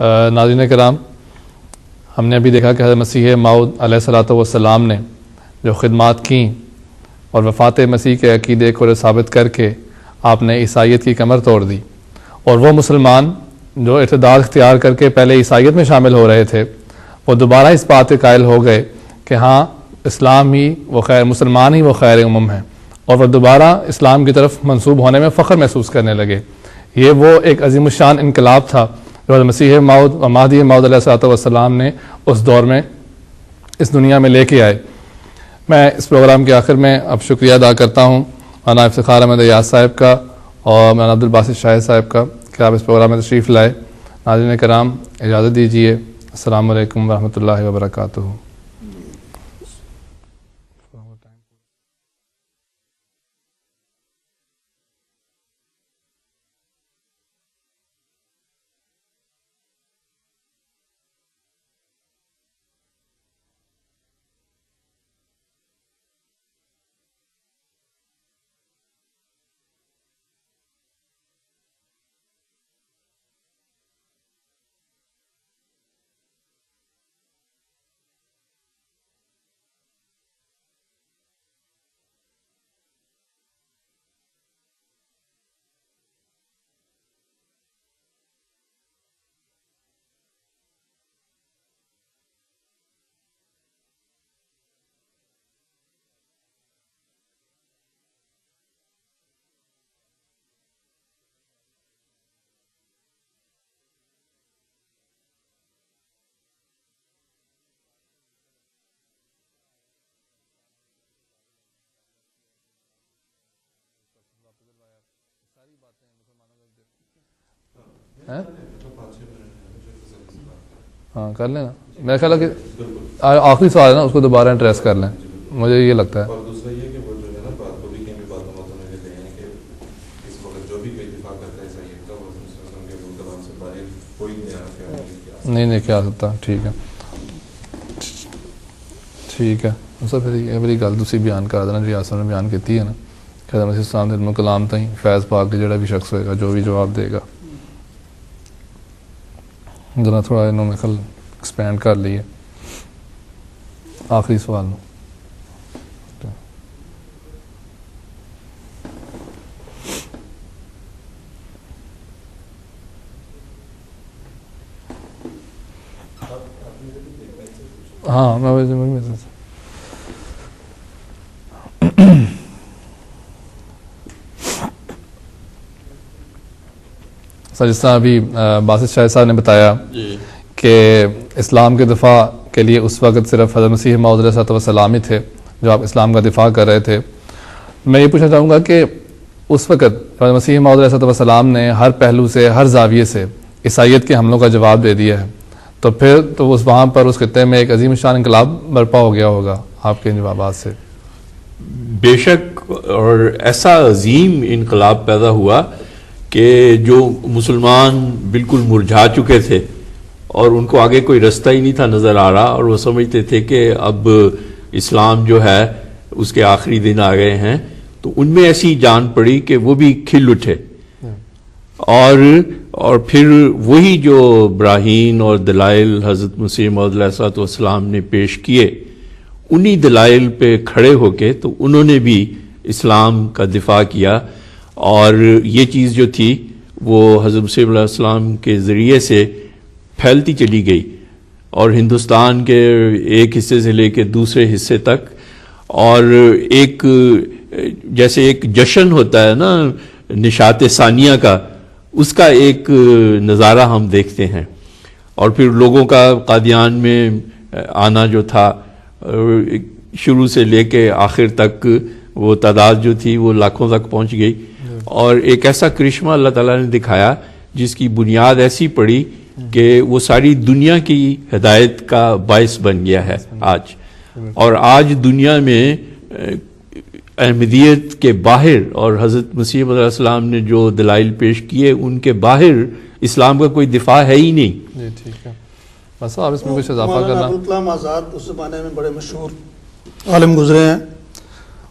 ناظرین کرام، ہم نے ابھی دیکھا کہ حضرت مسیح موعود علیہ الصلوۃ والسلام نے جو خدمات کیں اور وفات مسیح کے عقیدے کو ثابت کر کے آپ نے عیسائیت کی کمر توڑ دی، اور وہ مسلمان جو ارتداد اختیار کر کے پہلے عیسائیت میں شامل ہو رہے تھے وہ دوبارہ اس بات کے قائل ہو گئے کہ ہاں اسلام ہی وہ خیر، مسلمان ہی وہ خیر امم ہے، اور وہ دوبارہ اسلام کی طرف منسوب ہونے میں فخر محسوس کرنے لگے۔ یہ وہ ایک عظیم الشان انقلاب تھا جو حضرت مسیح موعود و مہدی موعود علیہ الصلوۃ والسلام نے اس دور میں اس دنیا میں لے کے آئے۔ میں اس پروگرام کے آخر میں اب شکریہ ادا کرتا ہوں مولانا افتخار احمد ایاز صاحب کا اور مولانا عبدالباسط شاہد صاحب کا کہ آپ اس پروگرام میں تشریف لائے۔ ناظرین کرام، اجازت دیجیے، السلام علیکم ورحمۃ اللہ وبرکاتہ۔ ہاں کر لیں نا، میرا خیال ہے کہ آخری سوال ہے نا، اس کو دوبارہ انٹریس کر لیں، مجھے یہ لگتا ہے۔ اور دوسرا یہ کہ وہ جو ہے نا بات کو بھی کہیں باتوں میں کہتے ہیں کہ اس وقت جو بھی کوئی دفاع کرتا ہے عیسائیت کا وہ مسلم کے کلام سے باہر کوئی نہیں کیا سکتا۔ ٹھیک ہے ٹھیک ہے، سر پھر یہ میری گل تسی بیان کر دینا جی، آسان نے بیان کی ہے نا کہ حضرت مسیح السلام دے علم کلام تھی فیض پاک کے جڑا بھی شخص ہوئے گا جو بھی جواب دے گا ذرا تھوڑا انہوں میں خل ایکسپینڈ کر لیے آخری سوال نو۔ ہاں میں سر جس طرح ابھی باسط شاہد صاحب نے بتایا کہ اسلام کے دفاع کے لیے اس وقت صرف حضرت مسیح موعود علیہ الصلوۃ والسلام ہی تھے جو آپ اسلام کا دفاع کر رہے تھے۔ میں یہ پوچھنا چاہوں گا کہ اس وقت حضرت مسیح موعود علیہ الصلوۃ والسلام نے ہر پہلو سے، ہر زاویے سے عیسائیت کے حملوں کا جواب دے دیا ہے، تو پھر تو اس وہاں پر اس خطے میں ایک عظیم الشان انقلاب برپا ہو گیا ہوگا آپ کے جوابات سے۔ بے شک، اور ایسا عظیم انقلاب پیدا ہوا کہ جو مسلمان بالکل مرجھا چکے تھے اور ان کو آگے کوئی رستہ ہی نہیں تھا نظر آ رہا، اور وہ سمجھتے تھے کہ اب اسلام جو ہے اس کے آخری دن آ گئے ہیں، تو ان میں ایسی جان پڑی کہ وہ بھی کھل اٹھے، اور پھر وہی جو براہین اور دلائل حضرت مسیح موعود علیہ الصلوۃ والسلام نے پیش کیے، انہی دلائل پہ کھڑے ہو کے تو انہوں نے بھی اسلام کا دفاع کیا، اور یہ چیز جو تھی وہ حضرت مسیح علیہ السلام کے ذریعے سے پھیلتی چلی گئی، اور ہندوستان کے ایک حصے سے لے کے دوسرے حصے تک، اور ایک جیسے ایک جشن ہوتا ہے نا نشاط ثانیہ کا، اس کا ایک نظارہ ہم دیکھتے ہیں۔ اور پھر لوگوں کا قادیان میں آنا جو تھا شروع سے لے کے آخر تک، وہ تعداد جو تھی وہ لاکھوں تک پہنچ گئی، اور ایک ایسا کرشمہ اللہ تعالیٰ نے دکھایا جس کی بنیاد ایسی پڑی کہ وہ ساری دنیا کی ہدایت کا باعث بن گیا ہے آج۔ اور آج دنیا میں احمدیت کے باہر اور حضرت مسیح علیہ السلام نے جو دلائل پیش کیے ان کے باہر اسلام کا کوئی دفاع ہے ہی نہیں۔ جی ٹھیک ہے، بس آپ اس میں کچھ اضافہ کرنا۔ عبدالکلام آزاد اس زمانے میں بڑے مشہور عالم گزرے ہیں،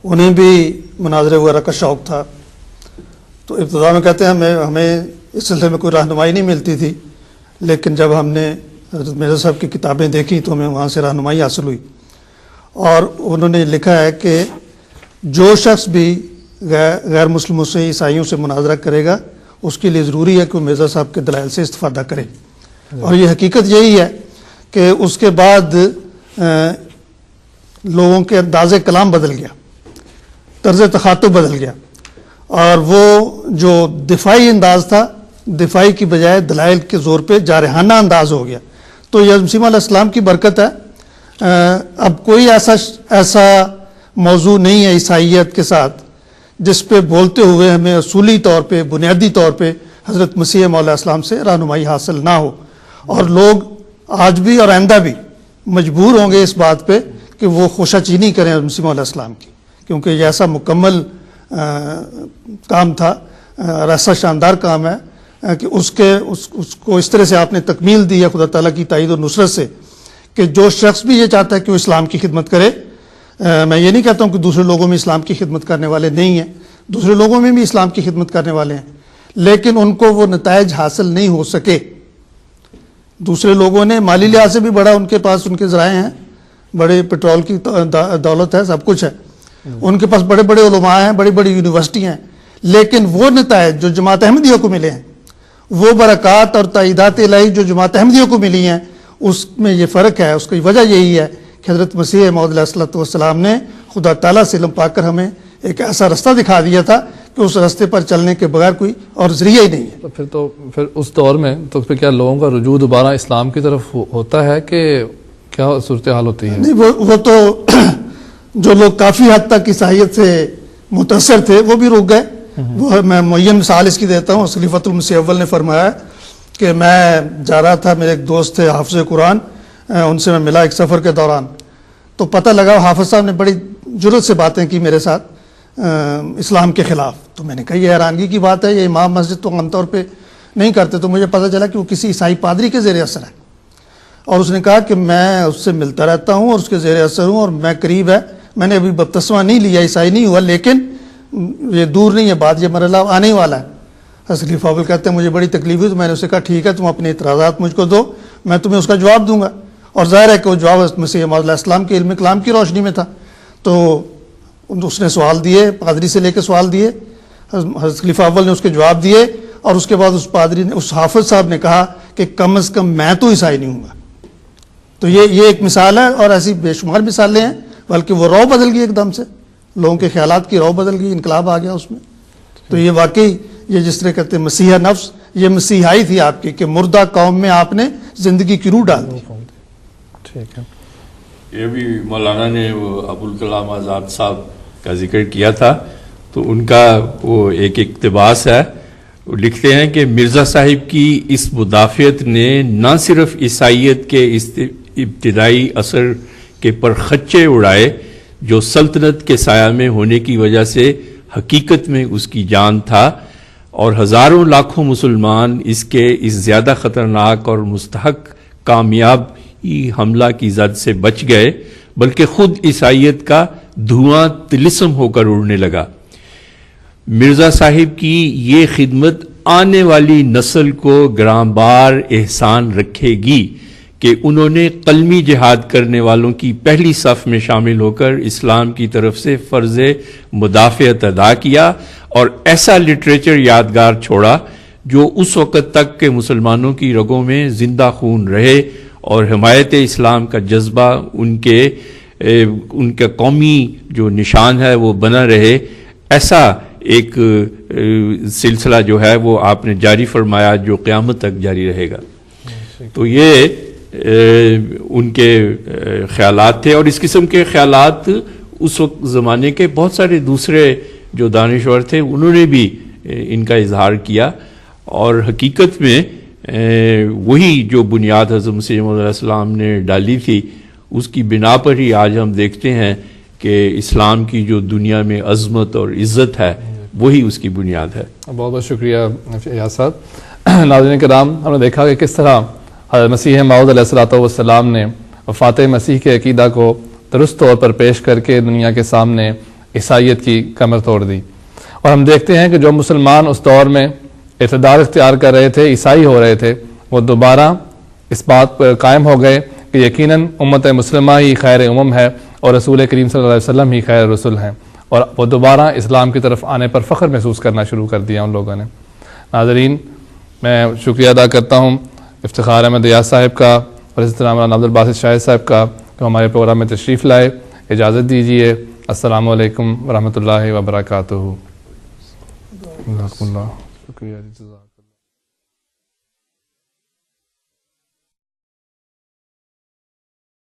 انہیں بھی مناظرے وغیرہ کا شوق تھا، تو ابتدا میں کہتے ہیں ہمیں اس سلسلے میں کوئی رہنمائی نہیں ملتی تھی، لیکن جب ہم نے حضرت مرزا صاحب کی کتابیں دیکھی تو ہمیں وہاں سے رہنمائی حاصل ہوئی، اور انہوں نے لکھا ہے کہ جو شخص بھی غیر مسلموں سے، عیسائیوں سے مناظرہ کرے گا، اس کے لیے ضروری ہے کہ وہ مرزا صاحب کے دلائل سے استفادہ کرے، اور یہ حقیقت یہی ہے کہ اس کے بعد لوگوں کے انداز کلام بدل گیا، طرز تخاطب بدل گیا، اور وہ جو دفاعی انداز تھا، دفاعی کی بجائے دلائل کے زور پہ جارحانہ انداز ہو گیا۔ تو یہ مسیح علیہ السلام کی برکت ہے۔ اب کوئی ایسا موضوع نہیں ہے عیسائیت کے ساتھ جس پہ بولتے ہوئے ہمیں اصولی طور پہ، بنیادی طور پہ حضرت مسیح موعود علیہ السلام سے رہنمائی حاصل نہ ہو، اور لوگ آج بھی اور آئندہ بھی مجبور ہوں گے اس بات پہ کہ وہ خوشہ چینی کریں حضرت مسیح موعود علیہ السلام کی، کیونکہ یہ ایسا مکمل کام تھا اور ایسا شاندار کام ہے کہ اس کو اس طرح سے آپ نے تکمیل دی ہے خدا تعالیٰ کی تائید اور نصرت سے، کہ جو شخص بھی یہ چاہتا ہے کہ وہ اسلام کی خدمت کرے، میں یہ نہیں کہتا ہوں کہ دوسرے لوگوں میں اسلام کی خدمت کرنے والے نہیں ہیں، دوسرے لوگوں میں بھی اسلام کی خدمت کرنے والے ہیں، لیکن ان کو وہ نتائج حاصل نہیں ہو سکے۔ دوسرے لوگوں نے مالی لحاظ سے بھی بڑا ان کے پاس ان کے ذرائع ہیں، بڑے پیٹرول کی دولت ہے، سب کچھ ہے، ان کے پاس بڑے بڑے علماء ہیں، بڑی بڑی یونیورسٹی ہیں، لیکن وہ نتائج جو جماعت احمدیہ کو ملے ہیں، وہ برکات اور تائیدات الہی جو جماعت احمدیہ کو ملی ہیں، اس میں یہ فرق ہے۔ اس کی وجہ یہی ہے کہ حضرت مسیح موعود علیہ السلام نے خدا تعالیٰ سے علم پا کر ہمیں ایک ایسا رستہ دکھا دیا تھا کہ اس رستے پر چلنے کے بغیر کوئی اور ذریعہ ہی نہیں ہے۔ پھر اس دور میں تو پھر کیا لوگوں کا رجوع دوبارہ اسلام کی طرف ہوتا ہے کہ کیا صورتحال ہوتی ہے؟ نہیں، وہ تو جو لوگ کافی حد تک عیسائیت سے متاثر تھے وہ بھی رک گئے۔ وہ میں معین مثال اس کی دیتا ہوں۔ خلیفۃ المسیح اول نے فرمایا کہ میں جا رہا تھا، میرے ایک دوست تھے حافظ قرآن، ان سے میں ملا ایک سفر کے دوران، تو پتہ لگا حافظ صاحب نے بڑی جرأت سے باتیں کی میرے ساتھ اسلام کے خلاف۔ تو میں نے کہا یہ حیرانگی کی بات ہے، یہ امام مسجد تو عام طور پہ نہیں کرتے۔ تو مجھے پتہ چلا کہ وہ کسی عیسائی پادری کے زیر اثر ہے، اور اس نے کہا کہ میں اس سے ملتا رہتا ہوں اور اس کے زیر اثر ہوں، اور میں قریب ہے، میں نے ابھی بپتسمہ نہیں لیا، عیسائی نہیں ہوا، لیکن یہ دور نہیں ہے بات، یہ مرحلہ آنے ہی والا ہے۔ حضرت خلیفہ اول کہتے ہیں مجھے بڑی تکلیف ہوئی، تو میں نے اسے کہا ٹھیک ہے، تم اپنے اعتراضات مجھ کو دو، میں تمہیں اس کا جواب دوں گا۔ اور ظاہر ہے کہ وہ جواب حضرت مسیح موعود علیہ السلام کے علم کلام کی روشنی میں تھا۔ تو اس نے سوال دیے، پادری سے لے کے سوال دیے، حضرت خلیفہ اول نے اس کے جواب دیے، اور اس کے بعد اس پادری نے، اس حافظ صاحب نے کہا کہ کم از کم میں تو عیسائی نہیں ہوں گا۔ تو یہ ایک مثال ہے، اور ایسی بے شمار مثالیں ہیں، بلکہ وہ رو بدل گئی ایک دم سے، لوگوں کے خیالات کی رو بدل گئی، انقلاب آ گیا اس میں۔ تو یہ واقعی یہ جس طرح کہتے ہیں مسیح نفس، یہ مسیحائی تھی آپ کی، کہ مردہ قوم میں آپ نے زندگی کی روح ڈال دی۔ ٹھیک ہے، یہ بھی مولانا نے وہ ابوالکلام آزاد صاحب کا ذکر کیا تھا، تو ان کا وہ ایک اقتباس ہے، وہ لکھتے ہیں کہ مرزا صاحب کی اس مدافعت نے نہ صرف عیسائیت کے ابتدائی اثر کے پر خچے اڑائے جو سلطنت کے سایہ میں ہونے کی وجہ سے حقیقت میں اس کی جان تھا، اور ہزاروں لاکھوں مسلمان اس کے اس زیادہ خطرناک اور مستحق کامیاب حملہ کی زد سے بچ گئے، بلکہ خود عیسائیت کا دھواں طلسم ہو کر اڑنے لگا۔ مرزا صاحب کی یہ خدمت آنے والی نسل کو گرانبار احسان رکھے گی کہ انہوں نے قلمی جہاد کرنے والوں کی پہلی صف میں شامل ہو کر اسلام کی طرف سے فرض مدافعت ادا کیا، اور ایسا لٹریچر یادگار چھوڑا جو اس وقت تک کہ مسلمانوں کی رگوں میں زندہ خون رہے، اور حمایت اسلام کا جذبہ ان کا قومی جو نشان ہے وہ بنا رہے۔ ایسا ایک سلسلہ جو ہے وہ آپ نے جاری فرمایا جو قیامت تک جاری رہے گا۔ تو یہ ان کے خیالات تھے، اور اس قسم کے خیالات اس وقت زمانے کے بہت سارے دوسرے جو دانشور تھے انہوں نے بھی ان کا اظہار کیا، اور حقیقت میں وہی جو بنیاد حضرت مسیح موعود علیہ السلام نے ڈالی تھی، اس کی بنا پر ہی آج ہم دیکھتے ہیں کہ اسلام کی جو دنیا میں عظمت اور عزت ہے وہی اس کی بنیاد ہے۔ بہت بہت شکریہ ایاز صاحب۔ ناظرین کرام، ہم نے دیکھا کہ کس طرح حضرت مسیح موعود علیہ السلام نے وفات مسیح کے عقیدہ کو درست طور پر پیش کر کے دنیا کے سامنے عیسائیت کی کمر توڑ دی، اور ہم دیکھتے ہیں کہ جو مسلمان اس دور میں اعتدال اختیار کر رہے تھے، عیسائی ہو رہے تھے، وہ دوبارہ اس بات پر قائم ہو گئے کہ یقیناً امت مسلمہ ہی خیر امم ہے اور رسول کریم صلی اللہ علیہ وسلم ہی خیر رسول ہیں، اور وہ دوبارہ اسلام کی طرف آنے پر فخر محسوس کرنا شروع کر دیا ان لوگوں نے۔ ناظرین، میں شکریہ ادا کرتا ہوں افتخار احمد ریاض صاحب کا اور اسی طرح مولانا عبدالباسط شاہد صاحب کا کہ ہمارے پروگرام میں تشریف لائے۔ اجازت دیجیے، السلام علیکم ورحمۃ اللہ وبرکاتہ۔ شکریہ جزاک